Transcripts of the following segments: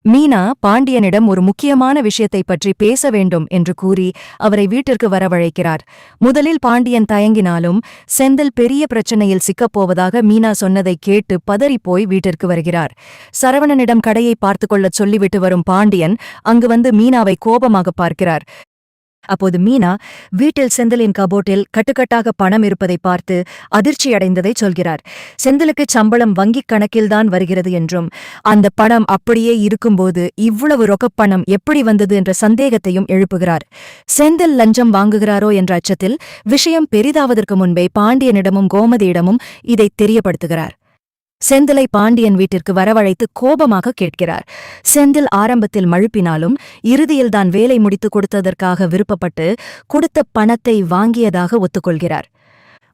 மீனா பாண்டியனிடம் ஒரு முக்கியமான விஷயத்தை பற்றி பேச வேண்டும் என்று கூறி அவரை வீட்டிற்கு வரவழைக்கிறார். முதலில் பாண்டியன் தயங்கினாலும் செந்தில் பெரிய பிரச்சனையில் சிக்கப்போவதாக மீனா சொன்னதை கேட்டு பதறிப்போய் வீட்டிற்கு வருகிறார். சரவணனிடம் கடையை பார்த்துக்கொள்ளச் சொல்லிவிட்டு வரும் பாண்டியன் அங்கு வந்து மீனாவை கோபமாக பார்க்கிறார். அப்போது மீனா வீட்டில் செந்திலின் கபோர்டில் கட்டுக்கட்டாக பணம் இருப்பதை பார்த்து அதிர்ச்சியடைந்ததை சொல்கிறார். செந்திலுக்கு சம்பளம் வங்கிக் கணக்கில்தான் வருகிறது என்றும் அந்த பணம் அப்படியே இருக்கும்போது இவ்வளவு ரொக்கப்பணம் எப்படி வந்தது என்ற சந்தேகத்தையும் எழுப்புகிறார். செந்தில் லஞ்சம் வாங்குகிறாரோ என்ற அச்சத்தில் விஷயம் பெரிதாவதற்கு முன்பே பாண்டியனிடமும் கோமதியிடமும் இதை தெரியப்படுத்துகிறார். செந்திலை பாண்டியன் வீட்டிற்கு வரவழைத்து கோபமாக கேட்கிறார். செந்தில் ஆரம்பத்தில் மழுப்பினாலும் இறுதியில்தான் வேலை முடித்துக் கொடுத்ததற்காக விருப்பப்பட்டு கொடுத்த பணத்தை வாங்கியதாக ஒத்துக்கொள்கிறார்.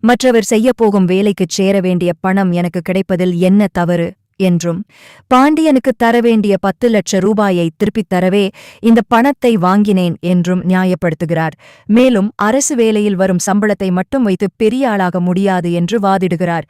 மற்றவர் செய்யப்போகும் வேலைக்குச் சேர வேண்டிய பணம் எனக்கு கிடைப்பதில் என்ன தவறு என்றும் பாண்டியனுக்கு தர வேண்டிய 10 லட்சம் ரூபாயை திருப்பித் தரவே இந்த பணத்தை வாங்கினேன் என்றும் நியாயப்படுத்துகிறார். மேலும் அரசு வேலையில் வரும் சம்பளத்தை மட்டும் வைத்து பெரிய ஆளாக முடியாது என்று வாதிடுகிறார்.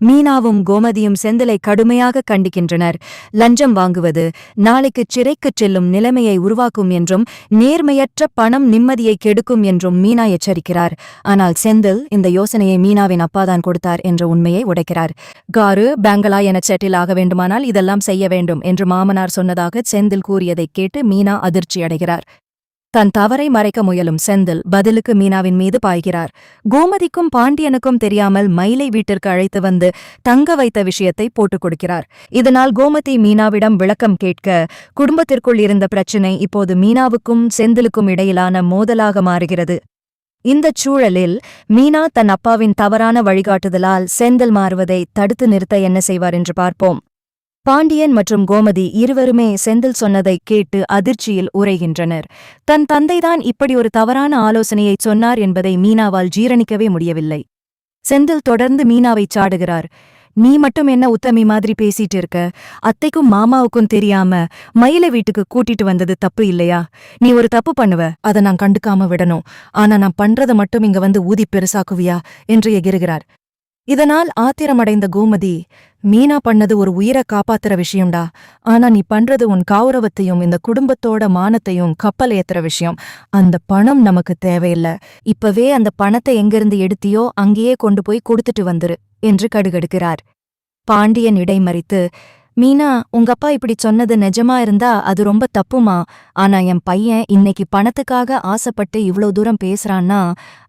மீனாவும் கோமதியும் செந்திலை கடுமையாக கண்டிக்கின்றனர். லஞ்சம் வாங்குவது நாளைக்குச் சிறைக்குச் செல்லும் நிலைமையை உருவாக்கும் என்றும் நேர்மையற்ற பணம் நிம்மதியை கெடுக்கும் என்றும் மீனா எச்சரிக்கிறார். ஆனால் செந்தில் இந்த யோசனையை மீனாவின் அப்பாதான் கொடுத்தார் என்ற உண்மையை உடைக்கிறார். காரு பேங்களா என செட்டில் ஆக வேண்டுமானால் இதெல்லாம் செய்ய வேண்டும் என்று மாமனார் சொன்னதாக செந்தில் கூறியதைக் கேட்டு மீனா அதிர்ச்சியடைகிறார். தன் தவறை மறைக்க முயலும் செந்தில் பதிலுக்கு மீனாவின் மீது பாய்கிறார். கோமதிக்கும் பாண்டியனுக்கும் தெரியாமல் மயிலை வீட்டிற்கு அழைத்து வந்து தங்க வைத்த விஷயத்தை போட்டுக் கொடுக்கிறார். இதனால் கோமதி மீனாவிடம் விளக்கம் கேட்க குடும்பத்திற்குள் இருந்த பிரச்சினை இப்போது மீனாவுக்கும் செந்திலுக்கும் இடையிலான மோதலாக மாறுகிறது. இந்தச் சூழலில் மீனா தன் அப்பாவின் தவறான வழிகாட்டுதலால் செந்தில் மாறுவதை தடுத்து நிறுத்த என்ன செய்வார் என்று பார்ப்போம். பாண்டியன் மற்றும் கோமதி இருவருமே செந்தில் சொன்னதைக் கேட்டு அதிர்ச்சியில் உறைகின்றனர். தன் தந்தைதான் இப்படி ஒரு தவறான ஆலோசனையைச் சொன்னார் என்பதை மீனாவால் ஜீரணிக்கவே முடியவில்லை. செந்தில் தொடர்ந்து மீனாவைச் சாடுகிறார். நீ மட்டும் என்ன உத்தமி மாதிரி பேசிட்டு இருக்க? அத்தைக்கும் மாமாவுக்கும் தெரியாம மயிலை வீட்டுக்கு கூட்டிட்டு வந்தது தப்பு இல்லையா? நீ ஒரு தப்பு பண்ணுவ, அதை நான் கண்டுக்காம விடணும். ஆனா நான் பண்றத மட்டும் இங்க வந்து ஊதி பெருசாக்குவியா என்று எகிறுகிறார். இதனால் ஆத்திரமடைந்த கோமதி, மீனா பண்ணது ஒரு உயிரை காப்பாத்துற விஷயம்டா. ஆனா நீ பண்றது உன் கௌரவத்தையும் இந்த குடும்பத்தோட மானத்தையும் கப்பல் ஏத்துற விஷயம். அந்த பணம் நமக்கு தேவையில்ல. இப்பவே அந்த பணத்தை எங்கிருந்து எடுத்தியோ அங்கேயே கொண்டு போய் கொடுத்துட்டு வந்துரு என்று கடுகடுக்கிறார். பாண்டியன் இடைமறித்து, மீனா, உங்கப்பா இப்படி சொன்னது நிஜமா இருந்தா அது ரொம்ப தப்புமா. ஆனா என் பையன் இன்னைக்கு பணத்துக்காக ஆசைப்பட்டு இவ்ளோ தூரம் பேசுறான்னா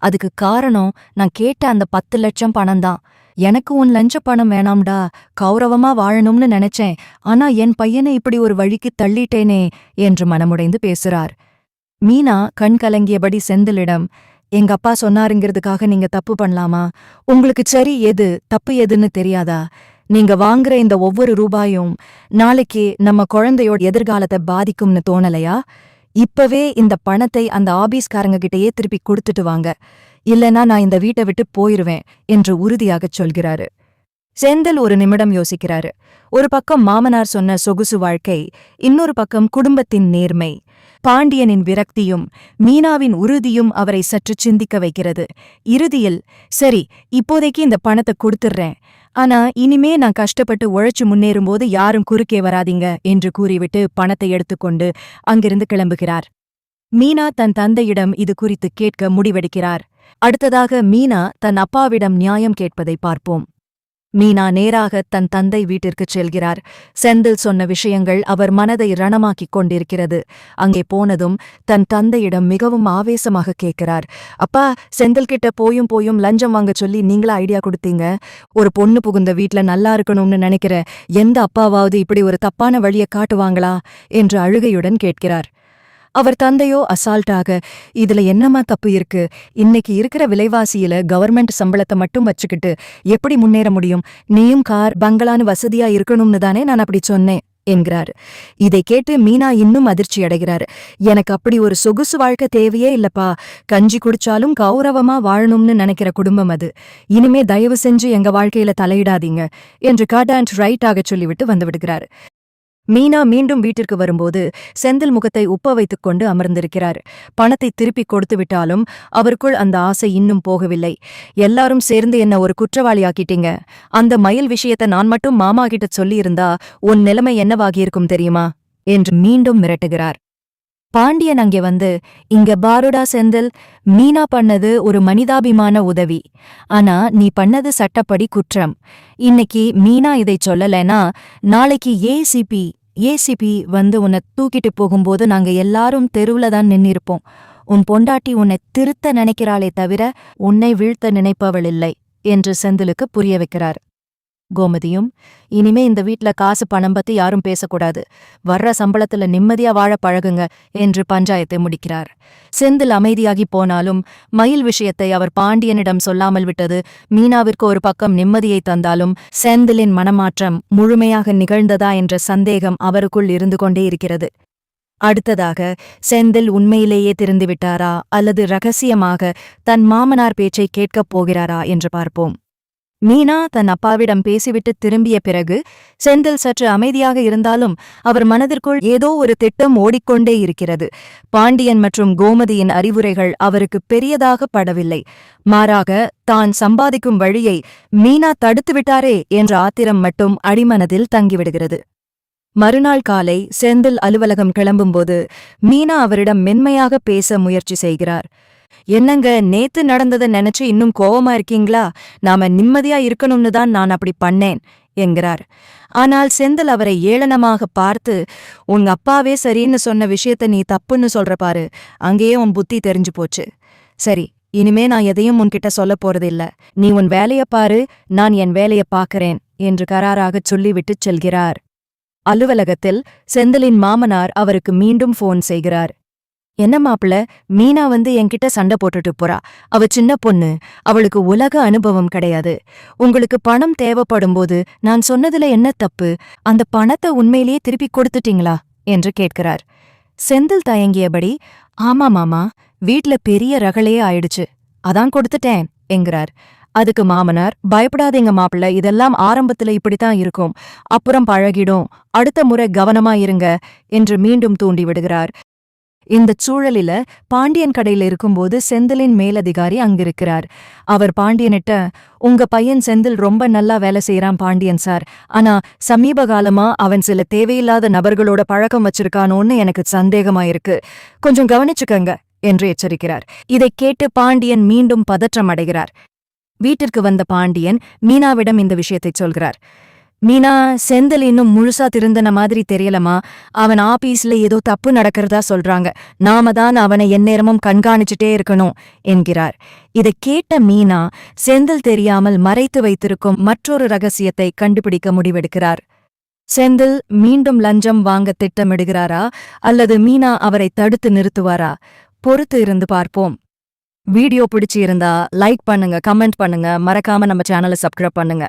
அதுக்கு காரணம் நான் கேட்ட அந்த 10 லட்சம் பணம்தான். எனக்கு உன் லஞ்ச பணம் வேணாம்டா, கௌரவமா வாழணும்னு நினைச்சேன். ஆனா என் பையனை இப்படி ஒரு வழிக்கு தள்ளிட்டேனே என்று மனமுடைந்து பேசுறார். மீனா கண் கலங்கியபடி செந்திலிடம், எங்க அப்பா சொன்னாருங்கிறதுக்காக நீங்க தப்பு பண்ணலாமா? உங்களுக்கு சரி எது தப்பு எதுன்னு தெரியாதா? நீங்க வாங்குற இந்த ஒவ்வொரு ரூபாயும் நாளைக்கு நம்ம குழந்தையோட எதிர்காலத்தை பாதிக்கும்னு தோணலையா? இப்பவே இந்த பணத்தை அந்த ஆபீஸ்காரங்க கிட்டயே திருப்பி கொடுத்துட்டு வாங்க, இல்லனா நான் இந்த வீட்டை விட்டு போயிருவேன் என்று உறுதியாகச் சொல்கிறாரு. செந்தில் ஒரு நிமிடம் யோசிக்கிறாரு. ஒரு பக்கம் மாமனார் சொன்ன சொகுசு வாழ்க்கை, இன்னொரு பக்கம் குடும்பத்தின் நேர்மை. பாண்டியனின் விரக்தியும் மீனாவின் உறுதியும் அவரை சற்று சிந்திக்க வைக்கிறது. இறுதியில், சரி இப்போதைக்கு இந்த பணத்தை கொடுத்துடுறேன், ஆனா இனிமே நான் கஷ்டப்பட்டு உழைச்சு முன்னேறும்போது யாரும் குறுக்கே வராதீங்க என்று கூறிவிட்டு பணத்தை எடுத்துக்கொண்டு அங்கிருந்து கிளம்புகிறார். மீனா தன் தந்தையிடம் இது குறித்து கேட்க முடிவெடுக்கிறார். அடுத்ததாக மீனா தன் அப்பாவிடம் நியாயம் கேட்பதை பார்ப்போம். மீனா நேராக தன் தந்தை வீட்டிற்குச் செல்கிறார். செந்தில் சொன்ன விஷயங்கள் அவர் மனதை ரணமாக்கிக் கொண்டிருக்கிறது. அங்கே போனதும் தன் தந்தையிடம் மிகவும் ஆவேசமாக கேட்கிறார். அப்பா, செந்தில் கிட்ட போயும் போயும் லஞ்சம் வாங்க சொல்லி நீங்களா ஐடியா கொடுத்தீங்க? ஒரு பொண்ணு புகுந்த வீட்ல நல்லா இருக்கணும்னு நினைக்கிற எந்த அப்பாவாவது இப்படி ஒரு தப்பான வழியை காட்டுவாங்களா என்று அழுகையுடன் கேட்கிறார். அவர் தந்தையோ அசால்ட்டாக, இதுல என்னமா தப்பு இருக்கு? இன்னைக்கு இருக்கிற விலைவாசியில கவர்மெண்ட் சம்பளத்தை மட்டும் வச்சுக்கிட்டு எப்படி முன்னேற முடியும்? நீயும் கார் பங்களான்னு வசதியா இருக்கணும்னு தானே நான் அப்படி சொன்னேன் என்கிறார். இதை கேட்டு மீனா இன்னும் அதிர்ச்சி அடைகிறார். எனக்கு அப்படி ஒரு சொகுசு வாழ்க்கை தேவையே இல்லப்பா. கஞ்சி குடிச்சாலும் கௌரவமா வாழணும்னு நினைக்கிற குடும்பம் அது. இனிமே தயவு செஞ்சு எங்க வாழ்க்கையில தலையிடாதீங்க என்று கட் அண்ட் ரைட்டாக சொல்லிவிட்டு வந்துவிடுகிறார். மீனா மீண்டும் வீட்டிற்கு வரும்போது செந்தில் முகத்தை உப்ப வைத்துக் கொண்டு அமர்ந்திருக்கிறார். பணத்தை திருப்பிக் கொடுத்து விட்டாலும் அவருக்குள் அந்த ஆசை இன்னும் போகவில்லை. எல்லாரும் சேர்ந்து என்ன ஒரு குற்றவாளியாக்கிட்டீங்க. அந்த மயில் விஷயத்தை நான் மட்டும் மாமா கிட்ட சொல்லியிருந்தா உன் நிலைமை என்னவாகியிருக்கும் தெரியுமா என்று மீண்டும் மிரட்டுகிறார். பாண்டியன் அங்கே வந்து, இங்க பாருடா செந்தில், மீனா பண்ணது ஒரு மனிதாபிமான உதவி. ஆனா நீ பண்ணது சட்டப்படி குற்றம். இன்னைக்கு மீனா இதைச் சொல்லலைனா நாளைக்கு ஏசிபி வந்து உன்னை தூக்கிட்டு போகும்போது நாங்க எல்லாரும் தெருவுல தான் நின்னிருப்போம். உன் பொண்டாட்டி உன்னை திருத்த நினைக்கிறாளே தவிர உன்னை வீழ்த்த நினைப்பவள் இல்லை என்று செந்திலுக்கு புரிய வைக்கிறார். கோமதியும், இனிமே இந்த வீட்ல காசு பணம் பத்தி யாரும் பேசக்கூடாது, வர்ற சம்பளத்துல நிம்மதியா வாழ பழகுங்க என்று பஞ்சாயத்தை முடிக்கிறார். செந்தில் அமைதியாகி போனாலும் மயில் விஷயத்தை அவர் பாண்டியனிடம் சொல்லாமல் விட்டது மீனாவிற்கு ஒரு பக்கம் நிம்மதியை தந்தாலும் செந்திலின் மனமாற்றம் முழுமையாக நிகழ்ந்ததா என்ற சந்தேகம் அவருக்குள் இருந்து கொண்டே இருக்கிறது. அடுத்ததாக செந்தில் உண்மையிலேயே திருந்திவிட்டாரா அல்லது ரகசியமாக தன் மாமனார் பேச்சை கேட்கப் போகிறாரா என்று பார்ப்போம். மீனா தன் அப்பாவிடம் பேசிவிட்டு திரும்பிய பிறகு செந்தில் சற்று அமைதியாக இருந்தாலும் அவர் மனதிற்குள் ஏதோ ஒரு திட்டம் ஓடிக்கொண்டே இருக்கிறது. பாண்டியன் மற்றும் கோமதியின் அறிவுரைகள் அவருக்கு பெரியதாக படவில்லை. மாறாக தான் சம்பாதிக்கும் வழியை மீனா தடுத்துவிட்டாரே என்ற ஆத்திரம் மட்டும் அடிமனதில் தங்கிவிடுகிறது. மறுநாள் காலை செந்தில் அலுவலகம் கிளம்பும்போது மீனா அவரிடம் மென்மையாக பேச முயற்சி செய்கிறார். என்னங்க, நேத்து நடந்ததை நினைச்சு இன்னும் கோவமா இருக்கீங்களா? நாம நிம்மதியா இருக்கணும்னு தான் நான் அப்படி பண்ணேன் என்கிறார். ஆனால் செந்தில் அவரை ஏளனமாக பார்த்து, உங்க அப்பாவே சரின்னு சொன்ன விஷயத்த நீ தப்புன்னு சொல்ற பாரு, அங்கேயே உன் புத்தி தெரிஞ்சு போச்சு. சரி, இனிமே நான் எதையும் உன்கிட்ட சொல்ல போறதில்ல. நீ உன் வேலைய பாரு, நான் என் வேலைய பாக்கறேன் என்று கராராகச் சொல்லிவிட்டுச் செல்கிறார். அலுவலகத்தில் செந்திலின் மாமனார் அவருக்கு மீண்டும் போன் செய்கிறார். என்ன மாப்பிள, மீனா வந்து என்கிட்ட சண்டை போட்டுட்டு போறா. அவ சின்ன பொண்ணு, அவளுக்கு உலக அனுபவம் கிடையாது. உங்களுக்கு பணம் தேவைப்படும்போது நான் சொன்னதுல என்ன தப்பு? அந்த பணத்தை உண்மையிலேயே திருப்பி கொடுத்துட்டீங்களா என்று கேட்கிறார். செந்தில் தயங்கியபடி, ஆமா மாமா, வீட்ல பெரிய ரகளையே ஆயிடுச்சு, அதான் கொடுத்துட்டேன் என்கிறார். அதுக்கு மாமனார், பயப்படாதீங்க மாப்பிள்ள, இதெல்லாம் ஆரம்பத்துல இப்படித்தான் இருக்கும், அப்புறம் பழகிடும், அடுத்த முறை கவனமா இருங்க என்று மீண்டும் தூண்டிவிடுகிறார். இந்தச் சூழலில பாண்டியன் கடையில இருக்கும்போது செந்திலின் மேலதிகாரி அங்கிருக்கிறார். அவர் பாண்டியனிட்ட, உங்க பையன் செந்தில் ரொம்ப நல்லா வேலை செய்யறான் பாண்டியன் சார், ஆனா சமீப காலமா அவன் சில தேவையில்லாத நபர்களோட பழக்கம் வச்சிருக்கானோன்னு எனக்கு சந்தேகமாயிருக்கு, கொஞ்சம் கவனிச்சுக்கங்க என்று எச்சரிக்கிறார். இதைக் கேட்டு பாண்டியன் மீண்டும் பதற்றம் அடைகிறார். வீட்டிற்கு வந்த பாண்டியன் மீனாவிடம் இந்த விஷயத்தைச் சொல்கிறார். மீனா, செந்தில் இன்னும் முழுசா திருந்தன மாதிரி தெரியலமா, அவன் ஆபீஸ்ல ஏதோ தப்பு நடக்கிறதா சொல்றாங்க, நாம தான் அவனை எந்நேரமும் கண்காணிச்சுட்டே இருக்கணும் என்கிறார். இதைக் கேட்ட மீனா செந்தில் தெரியாமல் மறைத்து வைத்திருக்கும் மற்றொரு ரகசியத்தை கண்டுபிடிக்க முடிவெடுக்கிறார். செந்தில் மீண்டும் லஞ்சம் வாங்க திட்டமிடுகிறாரா அல்லது மீனா அவரை தடுத்து நிறுத்துவாரா? பொறுத்து இருந்து பார்ப்போம். வீடியோ பிடிச்சி இருந்தா லைக் பண்ணுங்க, கமெண்ட் பண்ணுங்க, மறக்காம நம்ம சேனலை சப்ஸ்கிரைப் பண்ணுங்க.